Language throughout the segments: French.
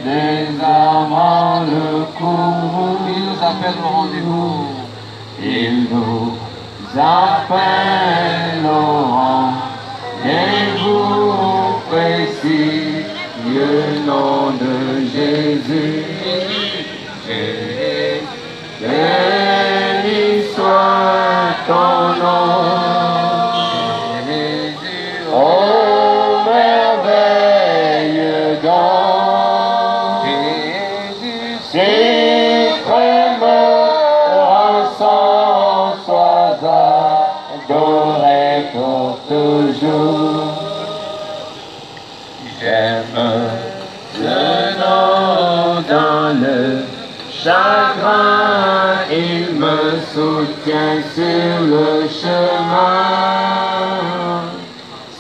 désarmant le coup. Il nous appelle au rendez-vous. Il nous appelle au rendez-vous précis, le nom de Jésus. Béni soit ton nom. Oh merveille don, suprême rançon, sois adoré pour toujours. J'aime le nom dans le chagrin, il me soutient sur le chemin.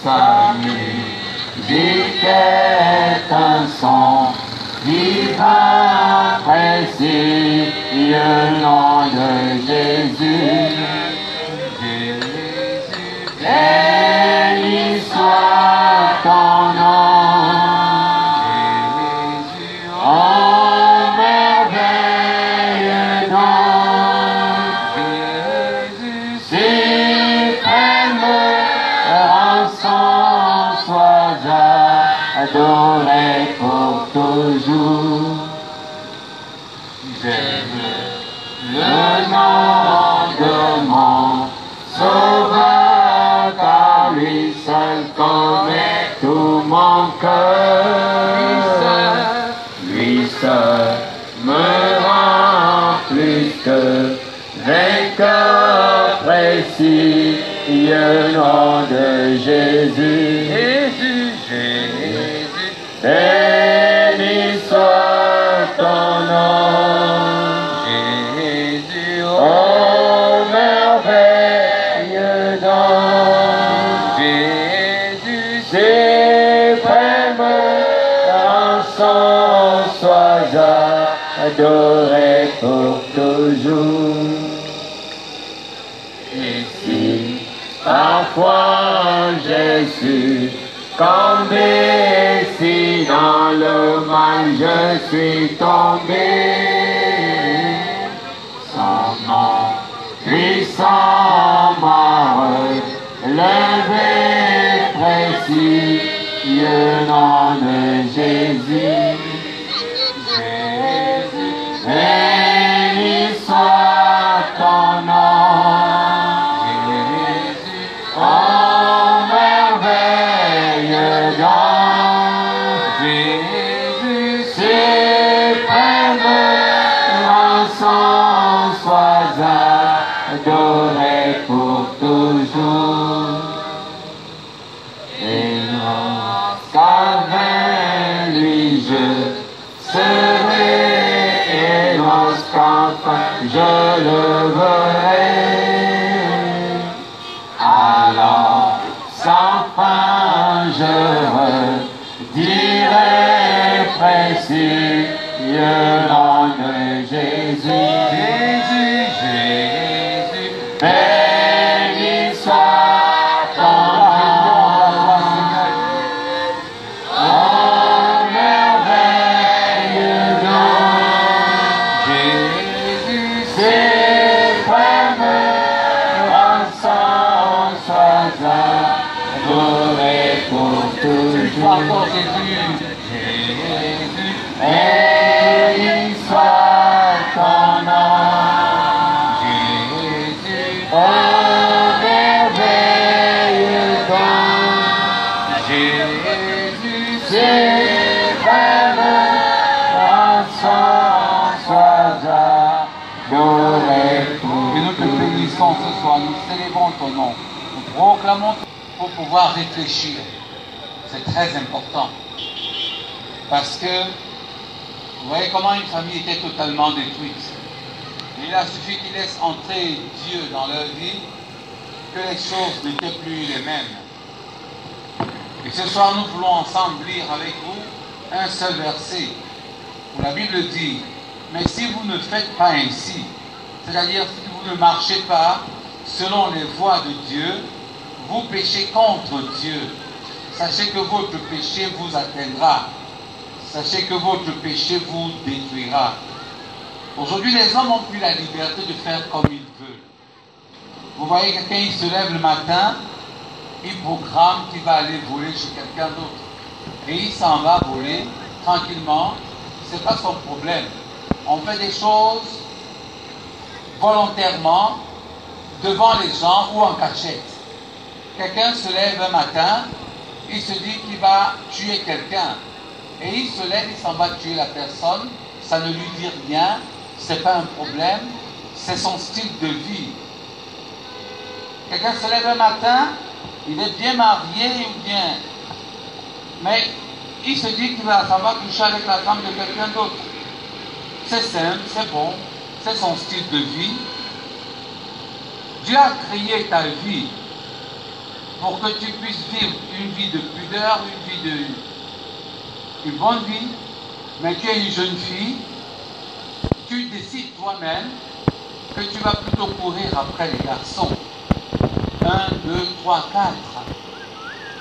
Sa musique est un son divin, précis, le nom de Jésus. Béni soit ton nom. Oh merveille don, suprême rançon, sois adoré pour toujours. J'aime le nom de mon Sauveur, car lui seul connaît tout mon cœur. Lui seul me rend plus que vainqueur, précis, le nom de Jésus. Jésus, Jésus, Béni soit ton nom. Jésus, Oh merveille don, Jésus, suprême rançon, sois adoré pour toujours. Et si parfois j'ai succombé, si dans le mal je suis tombé, son nom puissant m'a relevé, précis, le nom de Jésus. Jésus, béni soit ton nom. Jésus, Oh merveille don, Jésus, suprême rançon, sois adoré pour toujours. Et lorsqu'avec lui je serai, et lorsqu'enfin je le verrai, alors sans fin je redirai précis le nom de Jésus. Jésus, Jésus, Béni soit ton nom. Oh merveille don, Jésus, suprême rançon, sois adoré pour toujours. encore Jésus, Jésus, Béni soit ton nom. Jésus, Oh merveille don, Jésus, suprême rançon, sois adoré pour que nous te toujours. bénissons ce soir, nous célébrons ton nom, nous proclamons pour pouvoir réfléchir. C'est très important. Parce que, vous voyez comment une famille était totalement détruite. Il a suffi qu'ils laissent entrer Dieu dans leur vie, que les choses n'étaient plus les mêmes. Et ce soir, nous voulons ensemble lire avec vous un seul verset, où la Bible dit, mais si vous ne faites pas ainsi, c'est-à-dire si vous ne marchez pas selon les voies de Dieu, vous péchez contre Dieu. Sachez que votre péché vous atteindra. sachez que votre péché vous détruira. Aujourd'hui, les hommes n'ont plus la liberté de faire comme ils veulent. Vous voyez, quelqu'un, il se lève le matin, il programme qu'il va aller voler chez quelqu'un d'autre. Et il s'en va voler tranquillement. Ce n'est pas son problème. On fait des choses volontairement devant les gens ou en cachette. Quelqu'un se lève un matin, il se dit qu'il va tuer quelqu'un. Et il se lève, il s'en va tuer la personne. Ça ne lui dit rien. Ce n'est pas un problème. C'est son style de vie. Quelqu'un se lève un matin, il est bien marié ou bien. Mais il se dit qu'il va coucher avec la femme de quelqu'un d'autre. C'est simple, c'est bon. C'est son style de vie. Dieu a créé ta vie pour que tu puisses vivre une vie de pudeur, une bonne vie. Mais tu es une jeune fille, tu décides toi-même que tu vas plutôt courir après les garçons. 1, 2, 3, 4.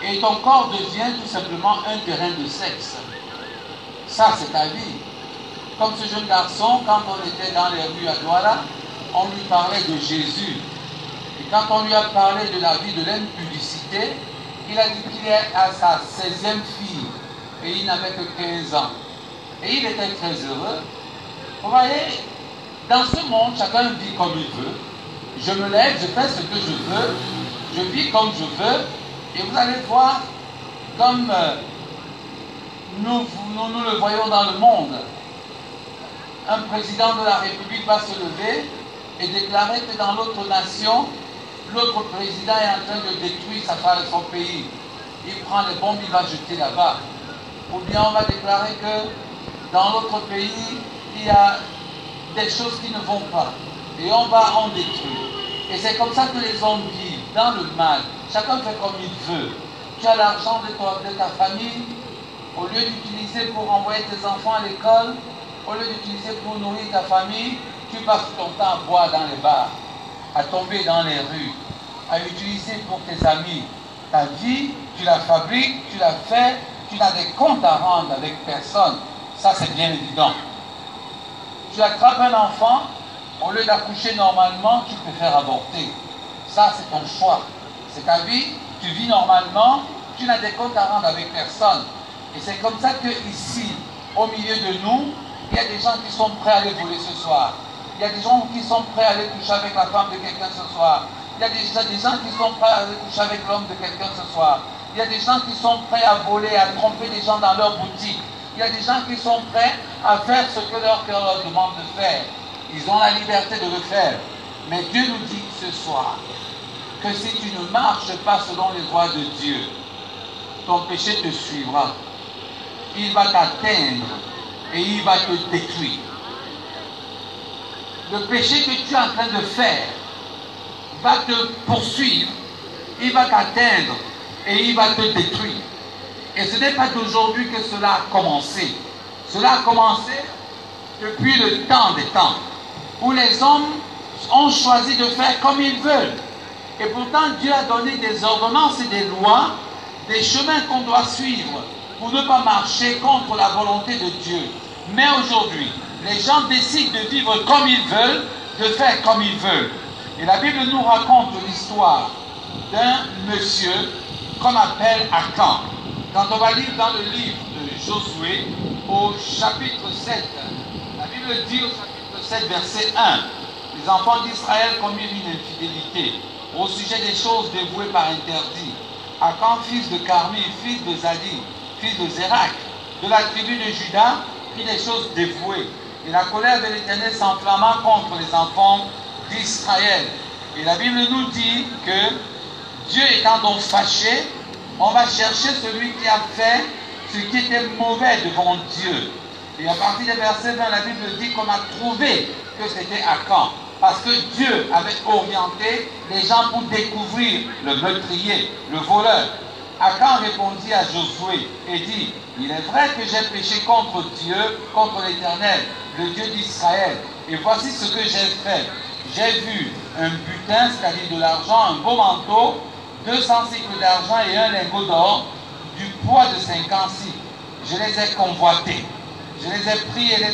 Et ton corps devient tout simplement un terrain de sexe. Ça, c'est ta vie. Comme ce jeune garçon, quand on était dans les rues à Douala, on lui parlait de Jésus. Et quand on lui a parlé de la vie de l'impudicité, il a dit qu'il est à sa 16e fille. Et il n'avait que 15 ans. Et il était très heureux. Vous voyez, dans ce monde, chacun vit comme il veut. Je me lève, je fais ce que je veux. Je vis comme je veux. Et vous allez voir comme nous le voyons dans le monde. Un président de la République va se lever et déclarer que dans l'autre nation, l'autre président est en train de détruire son pays. Il prend les bombes, il va jeter là-bas. Ou bien on va déclarer que dans l'autre pays, il y a des choses qui ne vont pas. Et on va en détruire. Et c'est comme ça que les hommes vivent, dans le mal. Chacun fait comme il veut. Tu as l'argent de ta famille, au lieu d'utiliser pour envoyer tes enfants à l'école, au lieu d'utiliser pour nourrir ta famille, tu passes ton temps à boire dans les bars, à tomber dans les rues, à utiliser pour tes amis. Ta vie, tu la fabriques, tu la fais, tu n'as des comptes à rendre avec personne. Ça, c'est bien évident. Tu attrapes un enfant, au lieu d'accoucher normalement, tu préfères avorter. Ça, c'est ton choix. C'est ta vie, tu vis normalement, tu n'as des comptes à rendre avec personne. Et c'est comme ça que ici, au milieu de nous, il y a des gens qui sont prêts à aller voler ce soir. Il y a des gens qui sont prêts à aller coucher avec la femme de quelqu'un ce soir. Il y a des gens qui sont prêts à aller coucher avec l'homme de quelqu'un ce soir. Il y a des gens qui sont prêts à voler, à tromper des gens dans leur boutique. Il y a des gens qui sont prêts à faire ce que leur cœur leur demande de faire. Ils ont la liberté de le faire. Mais Dieu nous dit ce soir que si tu ne marches pas selon les voies de Dieu, ton péché te suivra. Il va t'atteindre et il va te détruire. Le péché que tu es en train de faire va te poursuivre, il va t'atteindre et il va te détruire. Et ce n'est pas d'aujourd'hui que cela a commencé. Cela a commencé depuis le temps des temps, où les hommes ont choisi de faire comme ils veulent. Et pourtant, Dieu a donné des ordonnances et des lois, des chemins qu'on doit suivre pour ne pas marcher contre la volonté de Dieu. Mais aujourd'hui, les gens décident de vivre comme ils veulent, de faire comme ils veulent. Et la Bible nous raconte l'histoire d'un monsieur qu'on appelle Akan. Quand on va lire dans le livre de Josué, au chapitre 7, la Bible dit au chapitre 7, verset 1, les enfants d'Israël commirent une infidélité au sujet des choses dévouées par interdit. Akan, fils de Carmi, fils de Zadi, fils de Zérak, de la tribu de Juda, fit des choses dévouées. Et la colère de l'Éternel s'enflamma contre les enfants d'Israël. Et la Bible nous dit que Dieu étant donc fâché, on va chercher celui qui a fait ce qui était mauvais devant Dieu. Et à partir des versets 20, la Bible dit qu'on a trouvé que c'était Akan. Parce que Dieu avait orienté les gens pour découvrir le meurtrier, le voleur. Akan répondit à Josué et dit, il est vrai que j'ai péché contre Dieu, contre l'Éternel, le Dieu d'Israël. Et voici ce que j'ai fait. J'ai vu un butin, c'est-à-dire de l'argent, un beau manteau, 200 cycles d'argent et un lingot d'or, du poids de 50 cycles. je les ai convoités. Je les ai pris et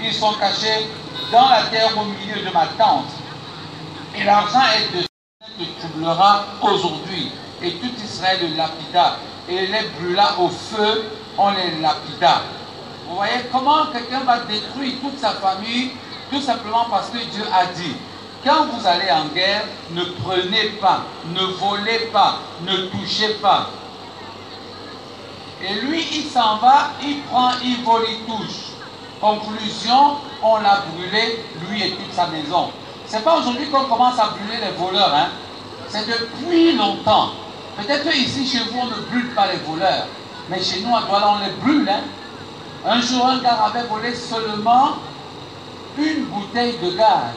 ils sont cachés dans la terre au milieu de ma tente. Et l'argent est de te troublera aujourd'hui. Et tout Israël le lapida. Et les brûla au feu, on les lapida. Vous voyez comment quelqu'un va détruire toute sa famille, tout simplement parce que Dieu a dit, quand vous allez en guerre, ne prenez pas, ne volez pas, ne touchez pas. Et lui, il s'en va, il prend, il vole, il touche. Conclusion, on l'a brûlé, lui et toute sa maison. C'est pas aujourd'hui qu'on commence à brûler les voleurs, hein. C'est depuis longtemps. Peut-être que ici, chez vous, on ne brûle pas les voleurs. Mais chez nous, à Douala, on les brûle, hein. Un jour, un gars avait volé seulement une bouteille de gaz.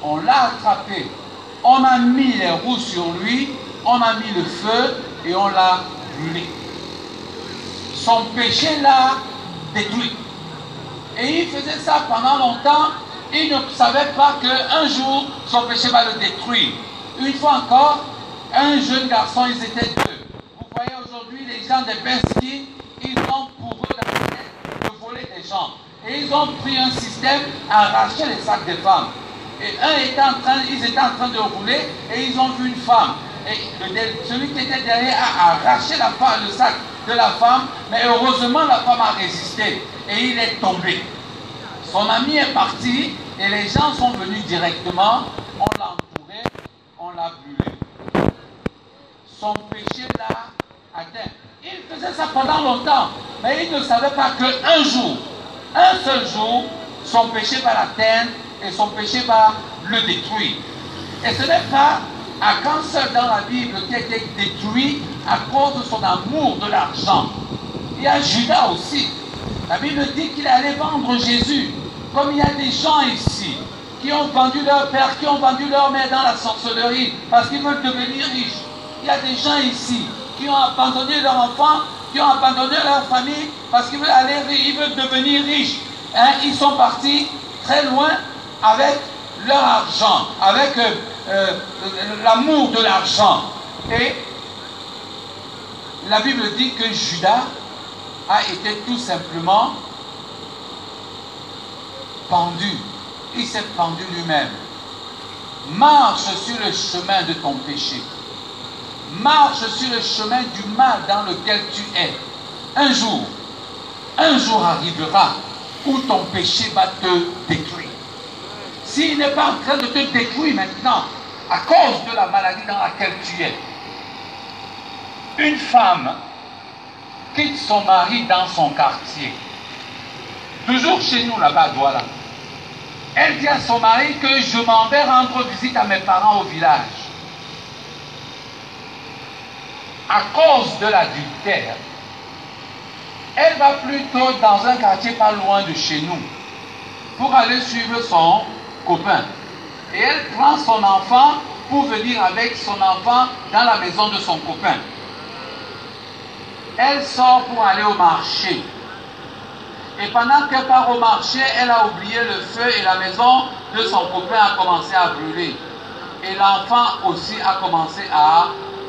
On l'a attrapé. On a mis les roues sur lui, on a mis le feu et on l'a brûlé. Son péché l'a détruit. Et il faisait ça pendant longtemps. Il ne savait pas qu'un jour, son péché va le détruire. Une fois encore, un jeune garçon, ils étaient deux. Vous voyez aujourd'hui, les gens des Benski, ils ont pour eux la tête de voler des gens. Et ils ont pris un système à arracher les sacs des femmes. Et ils étaient en train de rouler et ils ont vu une femme. Et celui qui était derrière a arraché le sac de la femme, mais heureusement la femme a résisté et il est tombé. Son ami est parti et les gens sont venus directement, on l'a entouré, on l'a brûlé. Son péché l'a atteint. Il faisait ça pendant longtemps, mais il ne savait pas qu'un jour, un seul jour, son péché va l'atteindre et son péché va le détruire. Et ce n'est pas Akan seul dans la Bible qui a été détruit à cause de son amour de l'argent. Il y a Judas aussi. La Bible dit qu'il allait vendre Jésus. Comme il y a des gens ici qui ont vendu leur père, qui ont vendu leur mère dans la sorcellerie parce qu'ils veulent devenir riches. Il y a des gens ici qui ont abandonné leur enfant, qui ont abandonné leur famille parce qu'ils veulent devenir riches. Hein? Ils sont partis très loin avec leur argent, avec l'amour de l'argent. Et la Bible dit que Judas a été tout simplement pendu. Il s'est pendu lui-même. Marche sur le chemin de ton péché. Marche sur le chemin du mal dans lequel tu es. Un jour arrivera où ton péché va te détruire. S'il n'est pas en train de te détruire maintenant, à cause de la maladie dans laquelle tu es, une femme quitte son mari dans son quartier, toujours chez nous là-bas à Douala. Elle dit à son mari que je m'en vais rendre visite à mes parents au village. À cause de l'adultère, elle va plutôt dans un quartier pas loin de chez nous pour aller suivre son copain. Et elle prend son enfant pour venir avec son enfant dans la maison de son copain. Elle sort pour aller au marché. Et pendant qu'elle part au marché, elle a oublié le feu et la maison de son copain a commencé à brûler. Et l'enfant aussi a commencé à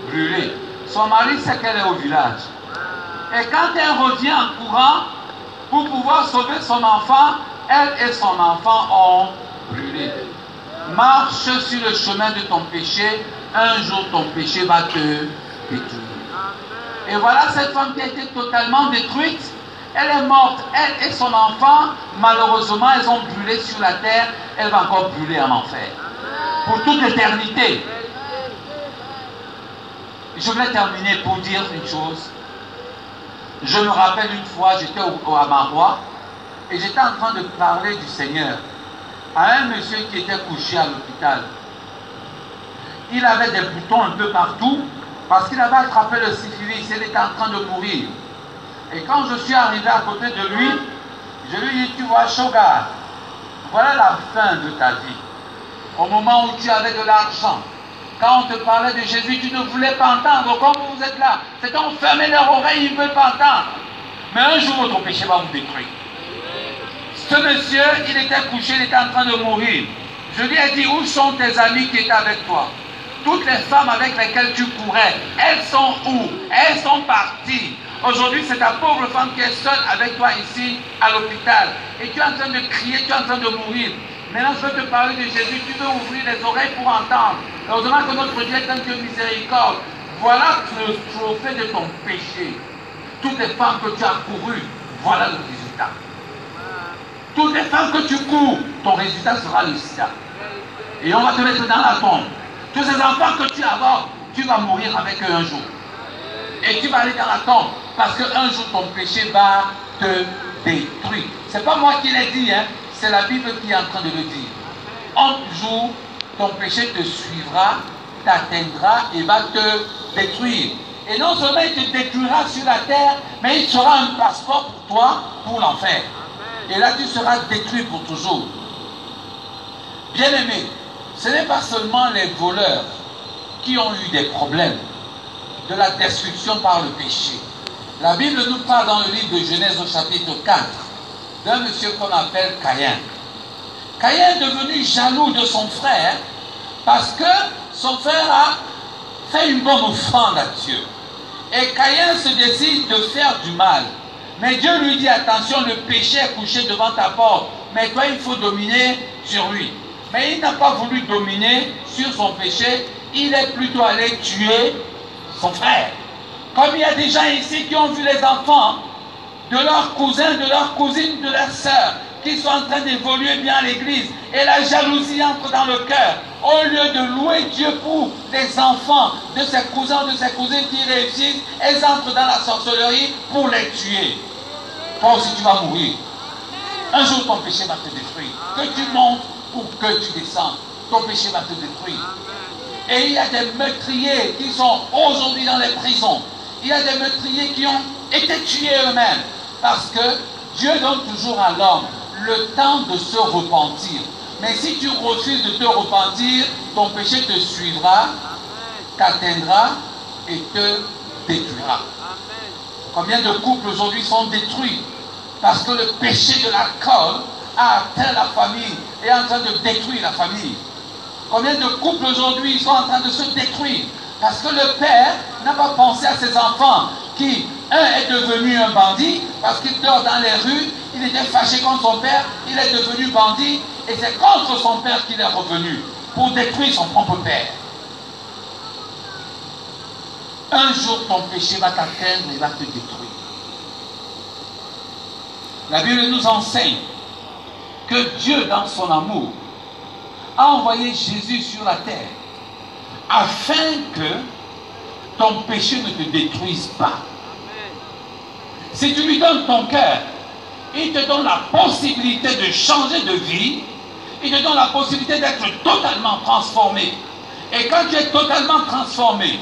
brûler. Son mari sait qu'elle est au village. Et quand elle revient en courant pour pouvoir sauver son enfant, elle et son enfant ont brûlé. Marche sur le chemin de ton péché, un jour ton péché va te détruire. Et voilà cette femme qui a été totalement détruite. Elle est morte, elle et son enfant, malheureusement, elles ont brûlé sur la terre, elle va encore brûler en enfer. Pour toute l'éternité. Je voulais terminer pour dire une chose. Je me rappelle une fois, j'étais à Marois, et j'étais en train de parler du Seigneur à un monsieur qui était couché à l'hôpital. Il avait des boutons un peu partout, parce qu'il avait attrapé le syphilis, il était en train de mourir. Et quand je suis arrivé à côté de lui, je lui ai dit, tu vois, Shogar, voilà la fin de ta vie. Au moment où tu avais de l'argent, quand on te parlait de Jésus, tu ne voulais pas entendre. Comme vous êtes là, c'est qu'on fermait leur oreille, ils ne veulent pas entendre. Mais un jour, votre péché va vous détruire. Ce monsieur, il était couché, il était en train de mourir. Je lui ai dit, où sont tes amis qui étaient avec toi? Toutes les femmes avec lesquelles tu courais, elles sont où? Elles sont parties. Aujourd'hui, c'est ta pauvre femme qui est seule avec toi ici à l'hôpital. Et tu es en train de crier, tu es en train de mourir. Maintenant, je veux te parler de Jésus. Tu veux ouvrir les oreilles pour entendre. Heureusement que notre Dieu est un Dieu miséricorde. Voilà le trophée de ton péché. Toutes les femmes que tu as courues, voilà le résultat. Toutes les femmes que tu cours, ton résultat sera le sida. Et on va te mettre dans la tombe. Tous ces enfants que tu avortes, tu vas mourir avec eux un jour. Et tu vas aller dans la tombe. Parce qu'un jour, ton péché va te détruire. Ce n'est pas moi qui l'ai dit, hein? C'est la Bible qui est en train de le dire. Un jour, ton péché te suivra, t'atteindra et va te détruire. Et non seulement il te détruira sur la terre, mais il sera un passeport pour toi, pour l'enfer. Et là, tu seras détruit pour toujours. Bien-aimé, ce n'est pas seulement les voleurs qui ont eu des problèmes de la destruction par le péché. La Bible nous parle dans le livre de Genèse au chapitre 4 d'un monsieur qu'on appelle Caïn. Caïn est devenu jaloux de son frère parce que son frère a fait une bonne offrande à Dieu. Et Caïn se décide de faire du mal. Mais Dieu lui dit, attention, le péché est couché devant ta porte. Mais toi, il faut dominer sur lui. Mais il n'a pas voulu dominer sur son péché. Il est plutôt allé tuer son frère. Comme il y a des gens ici qui ont vu les enfants de leurs cousins, de leurs cousines, de leurs sœurs, qui sont en train d'évoluer bien à l'église. Et la jalousie entre dans le cœur. Au lieu de louer Dieu pour les enfants de ses cousins, de ses cousines qui réussissent, elles entrent dans la sorcellerie pour les tuer. Toi aussi tu vas mourir. Un jour ton péché va te détruire. Que tu montes ou que tu descends, ton péché va te détruire. Et il y a des meurtriers qui sont aujourd'hui dans les prisons. Il y a des meurtriers qui ont été tués eux-mêmes. Parce que Dieu donne toujours à l'homme le temps de se repentir. Mais si tu refuses de te repentir, ton péché te suivra, t'atteindra et te détruira. Combien de couples aujourd'hui sont détruits parce que le péché de l'alcool a atteint la famille et est en train de détruire la famille. Combien de couples aujourd'hui sont en train de se détruire parce que le père n'a pas pensé à ses enfants qui, un est devenu un bandit parce qu'il dort dans les rues, il était fâché contre son père, il est devenu bandit et c'est contre son père qu'il est revenu pour détruire son propre père. Un jour ton péché va t'atteindre et va te détruire. La Bible nous enseigne que Dieu, dans son amour, a envoyé Jésus sur la terre afin que ton péché ne te détruise pas. Si tu lui donnes ton cœur, il te donne la possibilité de changer de vie, il te donne la possibilité d'être totalement transformé. Et quand tu es totalement transformé,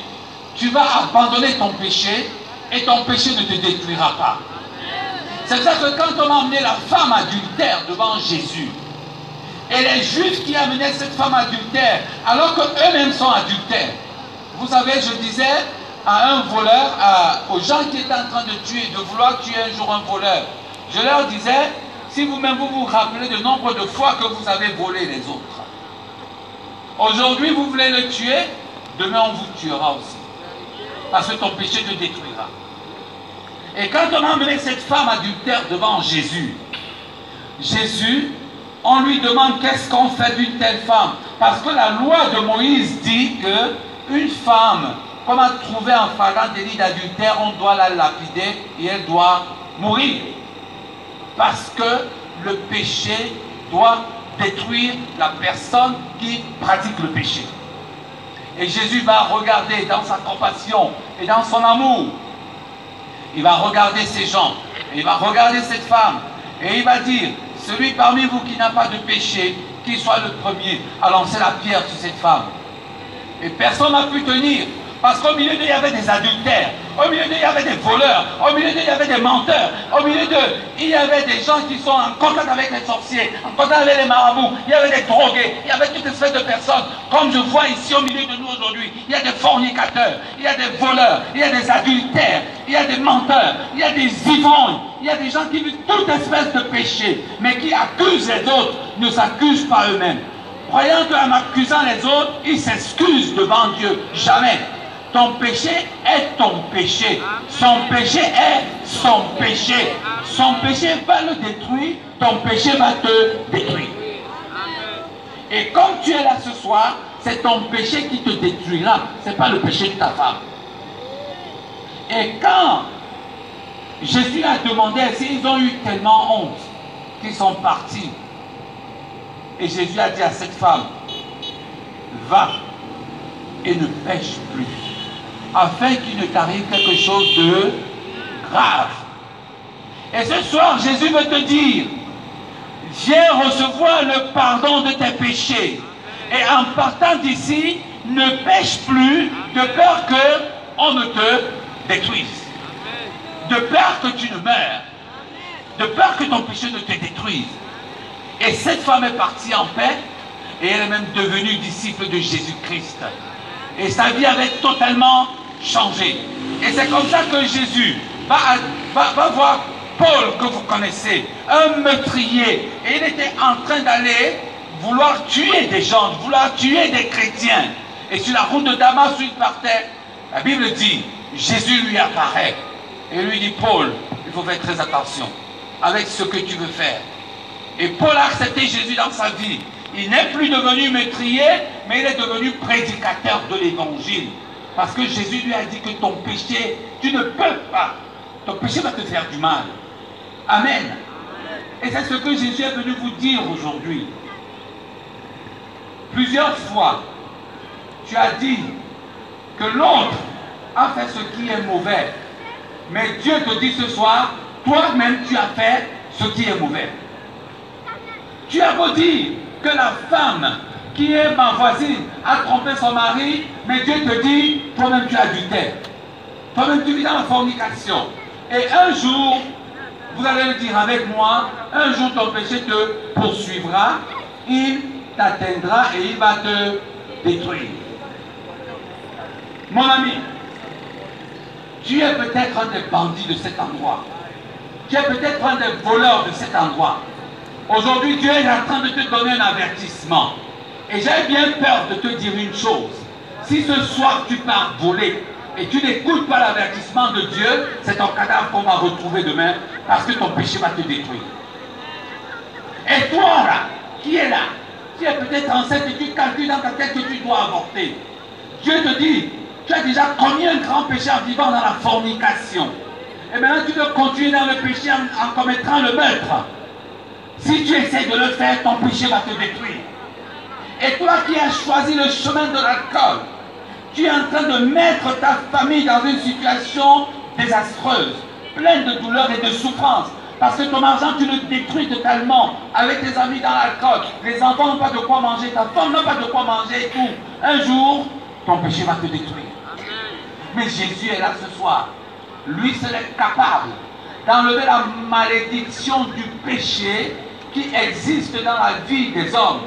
tu vas abandonner ton péché et ton péché ne te détruira pas. C'est pour ça que quand on a amené la femme adultère devant Jésus, et les Juifs qui amenaient cette femme adultère, alors qu'eux-mêmes sont adultères. Vous savez, je disais à un voleur, aux gens qui étaient en train de tuer, de vouloir tuer un jour un voleur, je leur disais, si vous-même vous vous rappelez du nombre de fois que vous avez volé les autres. Aujourd'hui, vous voulez le tuer, demain on vous tuera aussi. Parce que ton péché te détruira. Et quand on a amené cette femme adultère devant Jésus, Jésus, on lui demande qu'est-ce qu'on fait d'une telle femme. Parce que la loi de Moïse dit qu'une femme, comme a trouvé un flagrant délit d'adultère, on doit la lapider et elle doit mourir. Parce que le péché doit détruire la personne qui pratique le péché. Et Jésus va regarder dans sa compassion et dans son amour. Il va regarder ces gens, et il va regarder cette femme, et il va dire, celui parmi vous qui n'a pas de péché, qu'il soit le premier à lancer la pierre sur cette femme. Et personne n'a pu tenir, parce qu'au milieu d'eux, il y avait des adultères, au milieu d'eux, il y avait des voleurs, au milieu d'eux, il y avait des menteurs, au milieu d'eux, il y avait des gens qui sont en contact avec les sorciers, en contact avec les marabouts, il y avait des drogués, il y avait toute espèce de personnes, comme je vois ici au milieu de nous aujourd'hui, il y a des fornicateurs, il y a des voleurs, il y a des adultères, il y a des menteurs, il y a des ivrognes, il y a des gens qui vivent toute espèce de péché, mais qui accusent les autres, ne s'accusent pas eux-mêmes. Croyant qu'en accusant les autres, ils s'excusent devant Dieu. Jamais. Ton péché est ton péché. Son péché est son péché. Son péché va le détruire, ton péché va te détruire. Et comme tu es là ce soir, c'est ton péché qui te détruira. Ce n'est pas le péché de ta femme. Et quand Jésus a demandé s'ils ont eu tellement honte qu'ils sont partis. Et Jésus a dit à cette femme, va et ne pêche plus, afin qu'il ne t'arrive quelque chose de grave. Et ce soir, Jésus veut te dire, viens recevoir le pardon de tes péchés. Et en partant d'ici, ne pêche plus de peur qu'on ne te détruise. De peur que tu ne meurs. De peur que ton péché ne te détruise. Et cette femme est partie en paix et elle est même devenue disciple de Jésus-Christ. Et sa vie avait totalement changé. Et c'est comme ça que Jésus va voir Paul, que vous connaissez, un meurtrier. Et il était en train d'aller vouloir tuer des gens, vouloir tuer des chrétiens. Et sur la route de Damas, où il partait, la Bible dit, Jésus lui apparaît. Et lui dit, Paul, il faut faire très attention avec ce que tu veux faire. Et Paul a accepté Jésus dans sa vie. Il n'est plus devenu meurtrier, mais il est devenu prédicateur de l'évangile. Parce que Jésus lui a dit que ton péché, tu ne peux pas. Ton péché va te faire du mal. Amen. Et c'est ce que Jésus est venu vous dire aujourd'hui. Plusieurs fois, tu as dit que l'autre a fait ce qui est mauvais. Mais Dieu te dit ce soir, toi-même tu as fait ce qui est mauvais. Tu as beau dire que la femme qui est ma voisine a trompé son mari, mais Dieu te dit, toi-même tu as adultère. Toi-même tu vis dans la fornication. Et un jour, vous allez le dire avec moi, un jour ton péché te poursuivra, il t'atteindra et il va te détruire. Mon ami, tu es peut-être un des bandits de cet endroit. Tu es peut-être un des voleurs de cet endroit. Aujourd'hui, Dieu est en train de te donner un avertissement. Et j'ai bien peur de te dire une chose. Si ce soir tu pars voler et tu n'écoutes pas l'avertissement de Dieu, c'est ton cadavre qu'on va retrouver demain parce que ton péché va te détruire. Et toi là, qui est là, tu es peut-être enceinte et tu calcules dans ta tête que tu dois avorter. Dieu te dit, tu as déjà commis un grand péché en vivant dans la fornication. Et maintenant tu veux continuer dans le péché en commettant le meurtre. Si tu essaies de le faire, ton péché va te détruire. Et toi qui as choisi le chemin de l'alcool, tu es en train de mettre ta famille dans une situation désastreuse, pleine de douleurs et de souffrances. Parce que ton argent, tu le détruis totalement avec tes amis dans l'alcool. Les enfants n'ont pas de quoi manger, ta femme n'a pas de quoi manger et tout. Un jour, ton péché va te détruire. Mais Jésus est là ce soir. Lui seul est capable d'enlever la malédiction du péché qui existe dans la vie des hommes.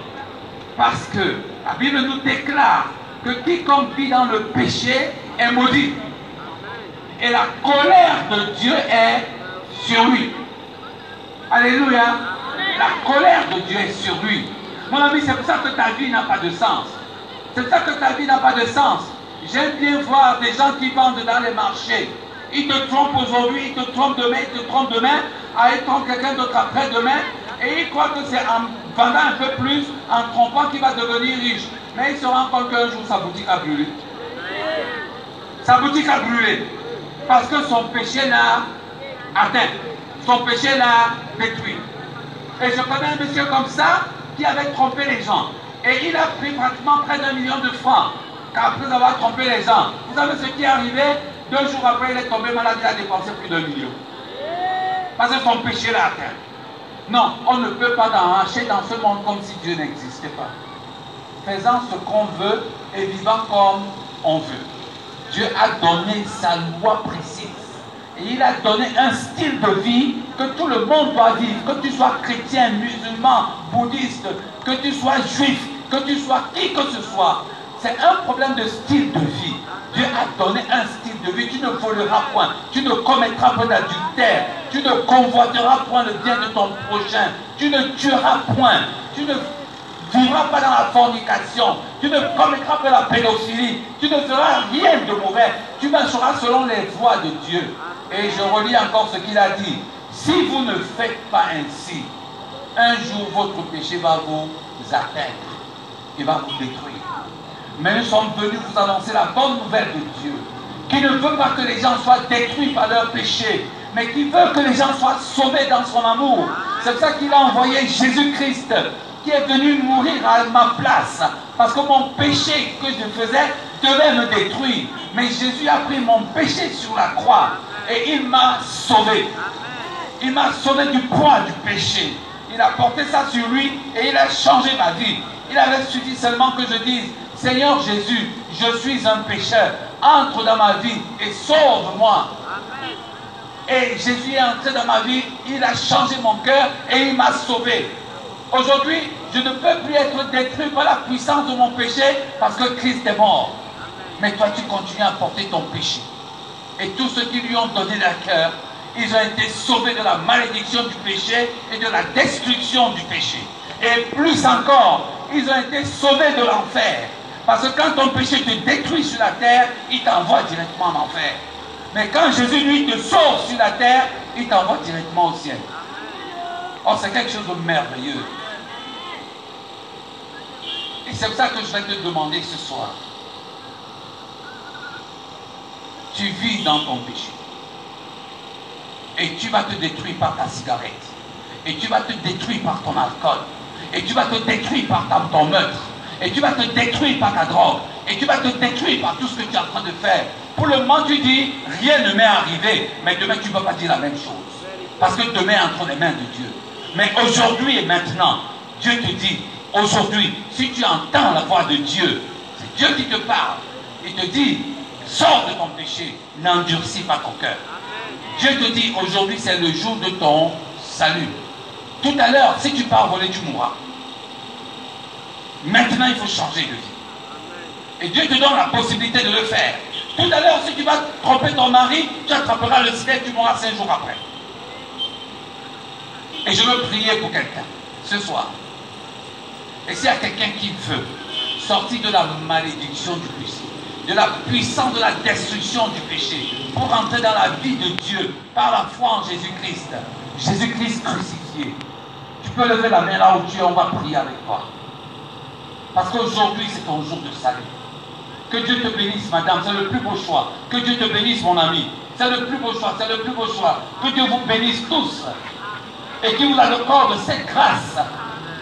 Parce que la Bible nous déclare que quiconque vit dans le péché est maudit. Et la colère de Dieu est sur lui. Alléluia. La colère de Dieu est sur lui. Mon ami, c'est pour ça que ta vie n'a pas de sens. C'est pour ça que ta vie n'a pas de sens. J'aime bien voir des gens qui vendent dans les marchés. Ils te trompent aujourd'hui, ils te trompent demain, ils te trompent demain, ils trompent quelqu'un d'autre après-demain, et ils croient que c'est en vendant un peu plus, en trompant qu'il va devenir riche. Mais il se rend compte qu'un jour sa boutique a brûlé. Sa boutique a brûlé. Parce que son péché l'a atteint. Son péché l'a détruit. Et je connais un monsieur comme ça qui avait trompé les gens. Et il a pris pratiquement près d'1 million de francs après avoir trompé les gens. Vous savez ce qui est arrivé? 2 jours après, il est tombé malade, il a dépensé plus d'1 million. Parce que son péché l'a atteint. Non, on ne peut pas marcher dans ce monde comme si Dieu n'existait pas. Faisant ce qu'on veut et vivant comme on veut. Dieu a donné sa loi précise. Et il a donné un style de vie que tout le monde doit vivre. Que tu sois chrétien, musulman, bouddhiste, que tu sois juif, que tu sois qui que ce soit. C'est un problème de style de vie. Dieu a donné un style de vie. Tu ne voleras point. Tu ne commettras point d'adultère. Tu ne convoiteras point le bien de ton prochain. Tu ne tueras point. Tu ne vivras pas dans la fornication, tu ne commettras pas la pédophilie, tu ne feras rien de mauvais, tu marcheras selon les voies de Dieu. Et je relis encore ce qu'il a dit. Si vous ne faites pas ainsi, un jour votre péché va vous atteindre, il va vous détruire. Mais nous sommes venus vous annoncer la bonne nouvelle de Dieu, qui ne veut pas que les gens soient détruits par leurs péchés, mais qui veut que les gens soient sauvés dans son amour. C'est pour ça qu'il a envoyé Jésus-Christ, qui est venu mourir à ma place, parce que mon péché que je faisais devait me détruire. Mais Jésus a pris mon péché sur la croix et il m'a sauvé. Il m'a sauvé du poids du péché. Il a porté ça sur lui et il a changé ma vie. Il avait suffi seulement que je dise, Seigneur Jésus, je suis un pécheur, entre dans ma vie et sauve-moi. Et Jésus est entré dans ma vie, il a changé mon cœur et il m'a sauvé. Aujourd'hui, je ne peux plus être détruit par la puissance de mon péché parce que Christ est mort. Mais toi, tu continues à porter ton péché. Et tous ceux qui lui ont donné leur cœur, ils ont été sauvés de la malédiction du péché et de la destruction du péché. Et plus encore, ils ont été sauvés de l'enfer. Parce que quand ton péché te détruit sur la terre, il t'envoie directement en enfer. Mais quand Jésus, lui, te sauve sur la terre, il t'envoie directement au ciel. Oh, c'est quelque chose de merveilleux. Et c'est pour ça que je vais te demander ce soir. Tu vis dans ton péché. Et tu vas te détruire par ta cigarette. Et tu vas te détruire par ton alcool. Et tu vas te détruire par ton meurtre. Et tu vas te détruire par ta drogue. Et tu vas te détruire par tout ce que tu es en train de faire. Pour le moment, tu dis, rien ne m'est arrivé. Mais demain, tu ne vas pas dire la même chose. Parce que demain est entre les mains de Dieu. Mais aujourd'hui et maintenant, Dieu te dit, aujourd'hui, si tu entends la voix de Dieu, c'est Dieu qui te parle. Il te dit, sors de ton péché, n'endurcis pas ton cœur. Dieu te dit, aujourd'hui, c'est le jour de ton salut. Tout à l'heure, si tu pars voler, tu mourras. Maintenant, il faut changer de vie. Et Dieu te donne la possibilité de le faire. Tout à l'heure, si tu vas tromper ton mari, tu attraperas le sida et tu mourras 5 jours après. Et je veux prier pour quelqu'un, ce soir. Et s'il y a quelqu'un qui veut sortir de la malédiction du péché, de la puissance de la destruction du péché, pour entrer dans la vie de Dieu, par la foi en Jésus-Christ, Jésus-Christ crucifié, tu peux lever la main là où tu es, on va prier avec toi. Parce qu'aujourd'hui, c'est ton jour de salut. Que Dieu te bénisse, madame, c'est le plus beau choix. Que Dieu te bénisse, mon ami. C'est le plus beau choix, c'est le plus beau choix. Que Dieu vous bénisse tous. Et qu'il vous accorde cette grâce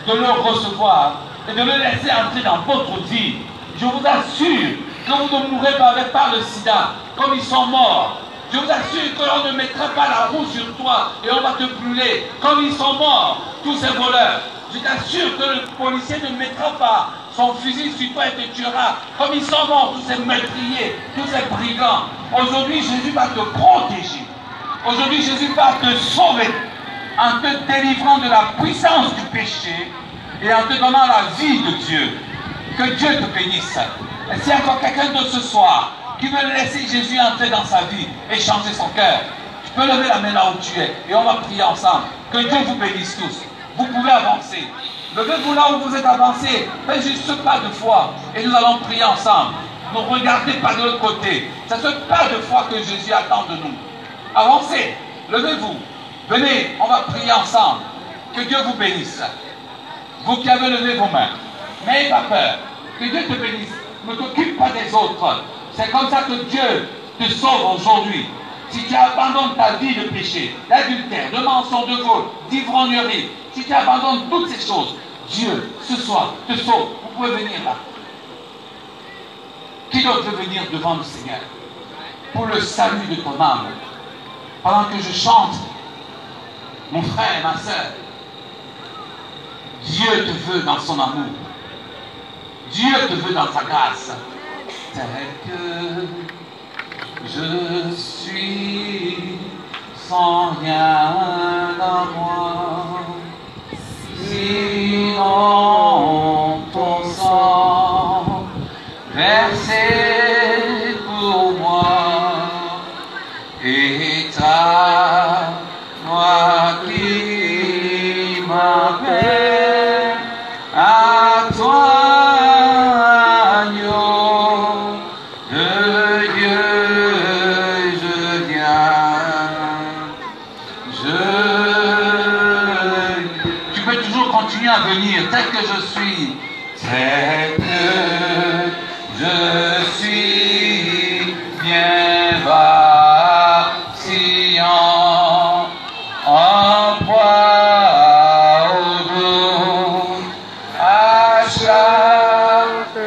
de le recevoir et de le laisser entrer dans votre vie. Je vous assure que vous ne mourrez pas avec par le sida, comme ils sont morts. Je vous assure que l'on ne mettra pas la roue sur toi et on va te brûler, comme ils sont morts, tous ces voleurs. Je t'assure que le policier ne mettra pas son fusil sur toi et te tuera, comme ils sont morts, tous ces meurtriers, tous ces brigands. Aujourd'hui, Jésus va te protéger. Aujourd'hui, Jésus va te sauver en te délivrant de la puissance du péché et en te donnant la vie de Dieu. Que Dieu te bénisse. Et s'il y a encore quelqu'un de ce soir qui veut laisser Jésus entrer dans sa vie et changer son cœur, tu peux lever la main là où tu es et on va prier ensemble. Que Dieu vous bénisse tous. Vous pouvez avancer. Levez-vous là où vous êtes avancé. Faites juste ce pas de foi et nous allons prier ensemble. Ne regardez pas de l'autre côté. C'est ce pas de foi que Jésus attend de nous. Avancez. Levez-vous. Venez, on va prier ensemble. Que Dieu vous bénisse. Vous qui avez levé vos mains, n'ayez pas peur. Que Dieu te bénisse. Ne t'occupe pas des autres. C'est comme ça que Dieu te sauve aujourd'hui. Si tu abandonnes ta vie de péché, d'adultère, de mensonge, de vol, d'ivrognerie, si tu abandonnes toutes ces choses, Dieu, ce soir, te sauve. Vous pouvez venir là. Qui d'autre veut venir devant le Seigneur pour le salut de ton âme? Pendant que je chante, mon frère et ma soeur, Dieu te veut dans son amour. Dieu te veut dans sa grâce. Tel que je suis, sans rien à moi, sinon ton sang versé pour moi, et ta moi qui m'appelle à continue à venir tel que je suis. Tel que je suis, bien vacillant, en proie au doute, à chaque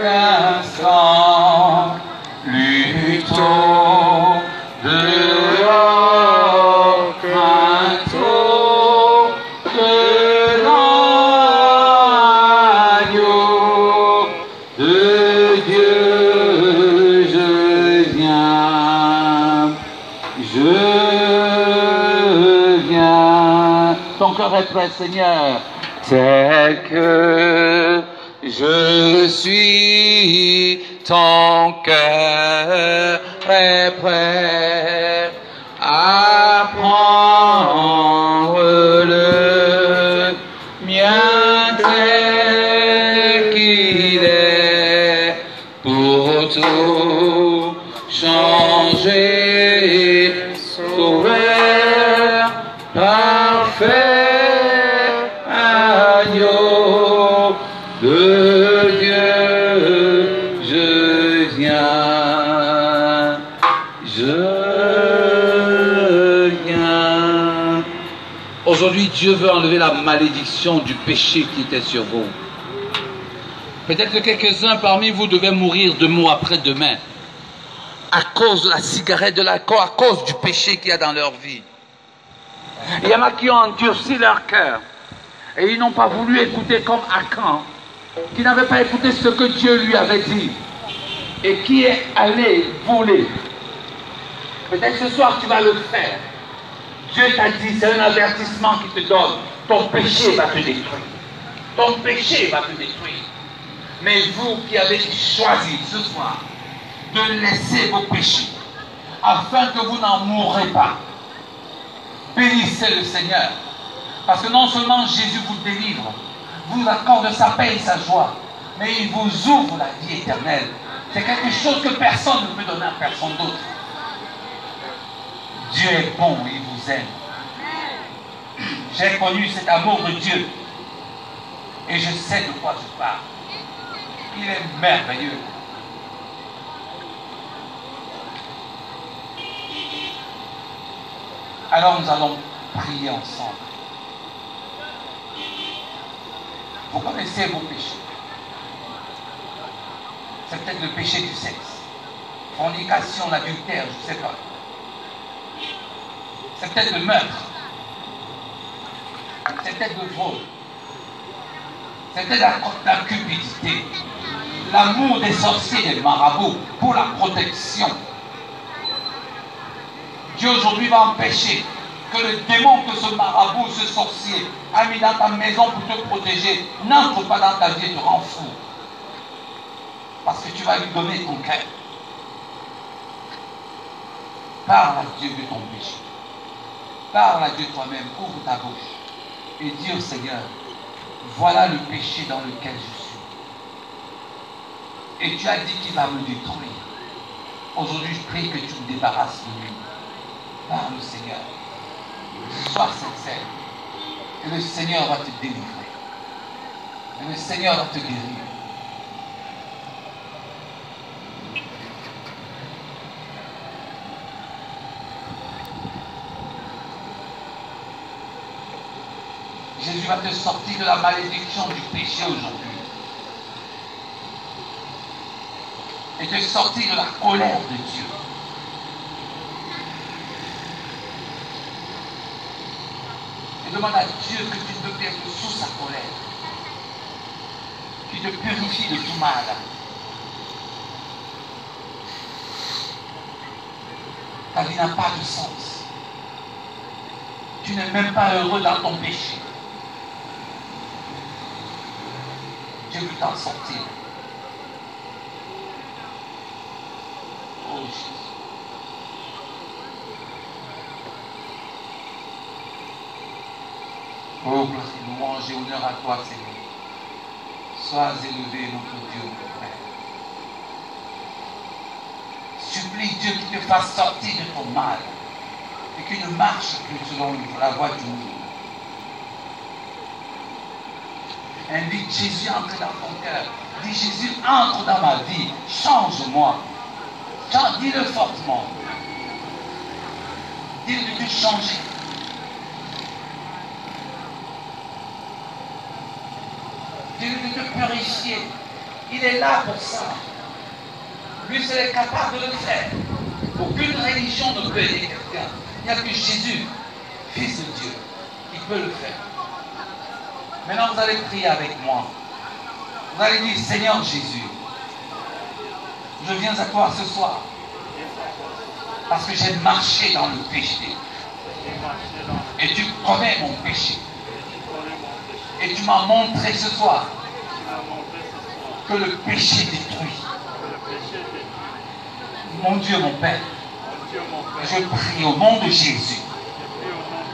instant, luttons dehors, craintons de l'agneau de Dieu. Je viens, je viens. Ton cœur est prêt, Seigneur, tel que je suis, ton cœur est prêt à prendre le mien tel qu'il est pour tout changer, sauveur parfait, agneau de Dieu. Je viens, je viens. Aujourd'hui, Dieu veut enlever la malédiction du péché qui était sur vous. Peut-être que quelques-uns parmi vous devaient mourir demain ou après-demain à cause de la cigarette, de l'alcool, à cause du péché qu'il y a dans leur vie. Il y en a qui ont endurci leur cœur et ils n'ont pas voulu écouter comme Akan, qui n'avait pas écouté ce que Dieu lui avait dit et qui est allé voler. Peut-être ce soir tu vas le faire. Dieu t'a dit, c'est un avertissement qui te donne. Ton péché va te détruire. Ton péché va te détruire. Mais vous qui avez choisi ce soir de laisser vos péchés afin que vous n'en mourrez pas, bénissez le Seigneur. Parce que non seulement Jésus vous délivre, vous accorde sa paix et sa joie, mais il vous ouvre la vie éternelle. C'est quelque chose que personne ne peut donner à personne d'autre. Dieu est bon, il vous aime. J'ai connu cet amour de Dieu et je sais de quoi je parle. Il est merveilleux. Alors nous allons prier ensemble. Vous connaissez vos péchés. C'est peut-être le péché du sexe, fornication, l'adultère, je ne sais pas. C'est peut-être le meurtre. C'est peut-être le vol. C'est peut-être la cupidité. L'amour des sorciers, des marabouts pour la protection. Dieu aujourd'hui va empêcher que le démon que ce marabout, ce sorcier a mis dans ta maison pour te protéger n'entre pas dans ta vie et te rend fou. Parce que tu vas lui donner ton cœur. Parle à Dieu de ton péché. Parle à Dieu toi-même, ouvre ta bouche et dis au Seigneur, voilà le péché dans lequel je suis. Et tu as dit qu'il va me détruire. Aujourd'hui, je prie que tu me débarrasses de lui. Parle au Seigneur. Sois sincère. Et le Seigneur va te délivrer. Et le Seigneur va te guérir. Jésus va te sortir de la malédiction du péché aujourd'hui. Et te sortir de la colère de Dieu. Et demande à Dieu que tu te pèses sous sa colère. Qu'il te purifie de tout mal. Ta vie n'a pas de sens. Tu n'es même pas heureux dans ton péché. Dieu veut t'en sortir. Oh Jésus. Oh, gloire et louange et honneur à toi, Seigneur. Sois élevé, notre Dieu, notre Père. Supplie Dieu qu'il te fasse sortir de ton mal et qu'il ne marche plus selon la voie du monde. Invite Jésus à entrer dans ton cœur. Dis Jésus, entre dans ma vie. Change-moi. Dis-le fortement. Dis-le de te changer. Dis-le de te purifier. Il est là pour ça. Lui, seul est capable de le faire. Aucune religion ne peut aider quelqu'un. Il n'y a que Jésus, Fils de Dieu, qui peut le faire. Maintenant, vous allez prier avec moi. Vous allez dire, Seigneur Jésus, je viens à toi ce soir parce que j'ai marché dans le péché. Et tu connais mon péché. Et tu m'as montré ce soir que le péché détruit. Mon Dieu, mon Père, je prie au nom de Jésus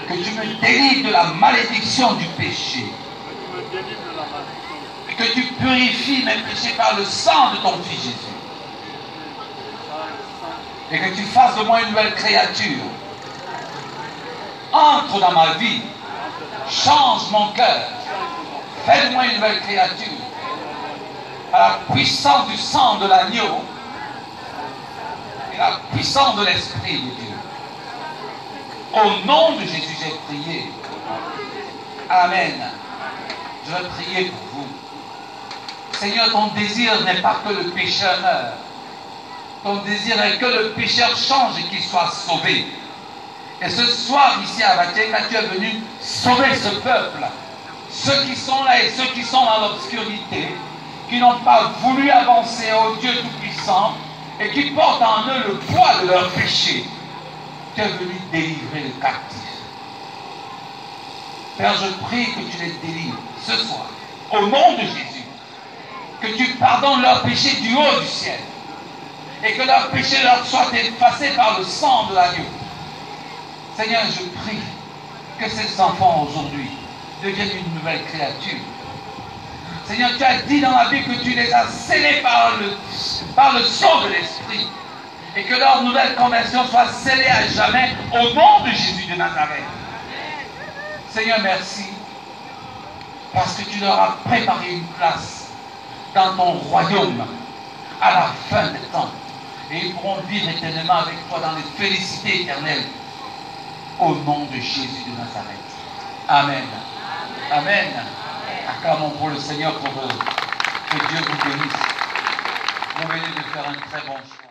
que tu me délivres de la malédiction du péché. Et que tu purifies mes péchés par le sang de ton Fils Jésus. Et que tu fasses de moi une nouvelle créature. Entre dans ma vie. Change mon cœur. Fais de moi une nouvelle créature. Par la puissance du sang de l'agneau et la puissance de l'Esprit de Dieu. Au nom de Jésus, j'ai prié. Amen. Je vais prier pour vous. Seigneur, ton désir n'est pas que le pécheur meure. Ton désir est que le pécheur change et qu'il soit sauvé. Et ce soir, ici à Batenga, tu es venu sauver ce peuple. Ceux qui sont là et ceux qui sont dans l'obscurité, qui n'ont pas voulu avancer au Dieu Tout-Puissant et qui portent en eux le poids de leur péché. Tu es venu délivrer le captif. Père, je prie que tu les délivres ce soir, au nom de Jésus. Que tu pardonnes leurs péchés du haut du ciel. Et que leurs péchés leur soient effacés par le sang de l'agneau. Seigneur, je prie que ces enfants aujourd'hui deviennent une nouvelle créature. Seigneur, tu as dit dans la Bible que tu les as scellés par le sang de l'Esprit. Et que leur nouvelle conversion soit scellée à jamais au nom de Jésus de Nazareth. Seigneur, merci. Parce que tu leur as préparé une place dans ton royaume à la fin des temps. Et ils pourront vivre éternellement avec toi dans les félicités éternelles. Au nom de Jésus de Nazareth. Amen. Amen. Acclamons pour le Seigneur pour eux. Que Dieu vous bénisse. Vous venez de faire un très bon choix.